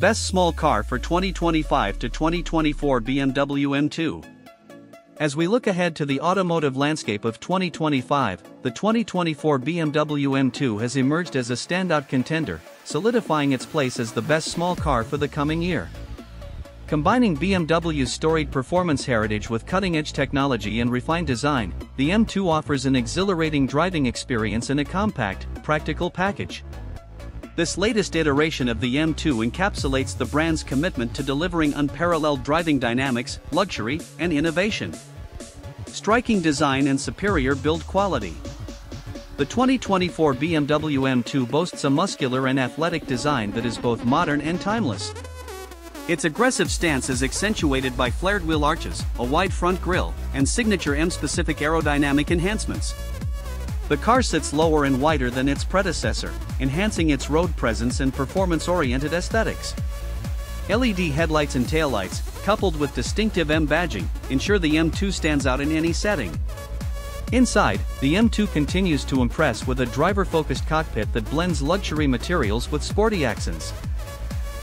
best small car for 2025 to 2024 BMW M2. As we look ahead to the automotive landscape of 2025, the 2024 BMW M2 has emerged as a standout contender, solidifying its place as the best small car for the coming year. Combining BMW's storied performance heritage with cutting-edge technology and refined design, the M2 offers an exhilarating driving experience in a compact, practical package. This latest iteration of the M2 encapsulates the brand's commitment to delivering unparalleled driving dynamics, luxury, and innovation. Striking design and superior build quality. The 2024 BMW M2 boasts a muscular and athletic design that is both modern and timeless. Its aggressive stance is accentuated by flared wheel arches, a wide front grille, and signature M-specific aerodynamic enhancements. The car sits lower and wider than its predecessor, enhancing its road presence and performance-oriented aesthetics. LED headlights and taillights, coupled with distinctive M badging, ensure the M2 stands out in any setting. Inside, the M2 continues to impress with a driver-focused cockpit that blends luxury materials with sporty accents.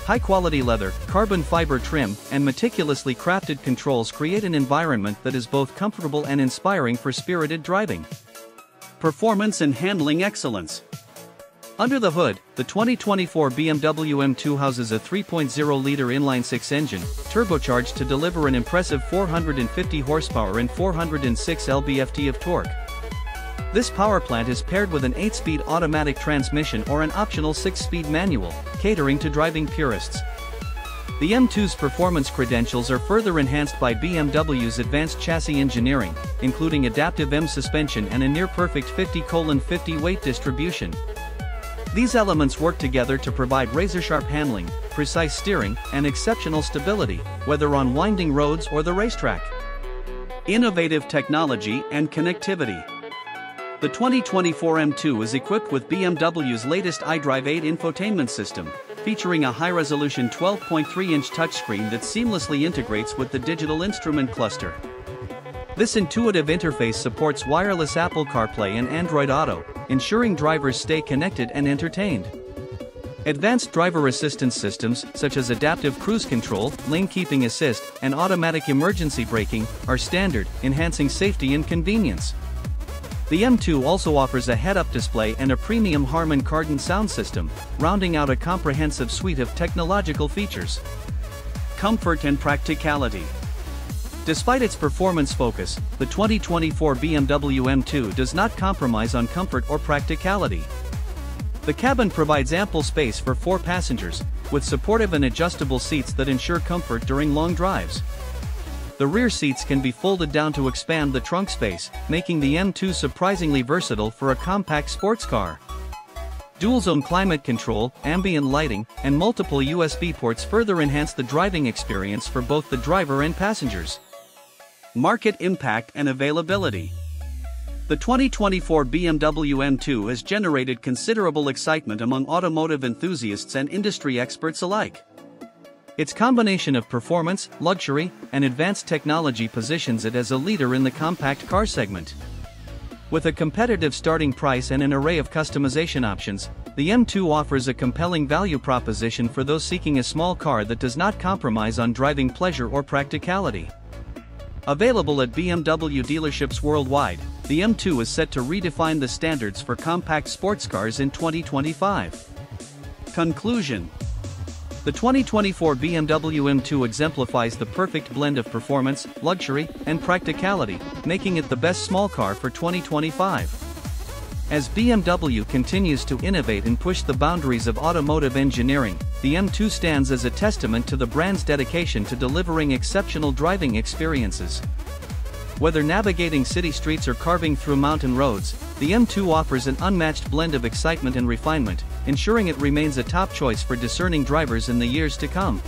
High-quality leather, carbon fiber trim, and meticulously crafted controls create an environment that is both comfortable and inspiring for spirited driving. Performance and handling excellence. Under the hood, the 2024 BMW M2 houses a 3.0-liter inline-six engine, turbocharged to deliver an impressive 450 horsepower and 406 lb-ft of torque. This power plant is paired with an 8-speed automatic transmission or an optional 6-speed manual, catering to driving purists. The M2's performance credentials are further enhanced by BMW's advanced chassis engineering, including adaptive M suspension and a near-perfect 50/50 weight distribution. These elements work together to provide razor-sharp handling, precise steering, and exceptional stability, whether on winding roads or the racetrack. Innovative technology and connectivity. The 2024 M2 is equipped with BMW's latest iDrive 8 infotainment system, featuring a high-resolution 12.3-inch touchscreen that seamlessly integrates with the digital instrument cluster. This intuitive interface supports wireless Apple CarPlay and Android Auto, ensuring drivers stay connected and entertained. Advanced driver assistance systems, such as adaptive cruise control, lane keeping assist, and automatic emergency braking, are standard, enhancing safety and convenience. The M2 also offers a head-up display and a premium Harman Kardon sound system, rounding out a comprehensive suite of technological features. Comfort and practicality. Despite its performance focus, the 2024 BMW M2 does not compromise on comfort or practicality. The cabin provides ample space for 4 passengers, with supportive and adjustable seats that ensure comfort during long drives. The rear seats can be folded down to expand the trunk space, making the M2 surprisingly versatile for a compact sports car. Dual-zone climate control, ambient lighting, and multiple USB ports further enhance the driving experience for both the driver and passengers. Market impact and availability. The 2024 BMW M2 has generated considerable excitement among automotive enthusiasts and industry experts alike. Its combination of performance, luxury, and advanced technology positions it as a leader in the compact car segment. With a competitive starting price and an array of customization options, the M2 offers a compelling value proposition for those seeking a small car that does not compromise on driving pleasure or practicality. Available at BMW dealerships worldwide, the M2 is set to redefine the standards for compact sports cars in 2025. Conclusion. The 2024 BMW M2 exemplifies the perfect blend of performance, luxury, and practicality, making it the best small car for 2025. As BMW continues to innovate and push the boundaries of automotive engineering, the M2 stands as a testament to the brand's dedication to delivering exceptional driving experiences. Whether navigating city streets or carving through mountain roads, the M2 offers an unmatched blend of excitement and refinement, ensuring it remains a top choice for discerning drivers in the years to come.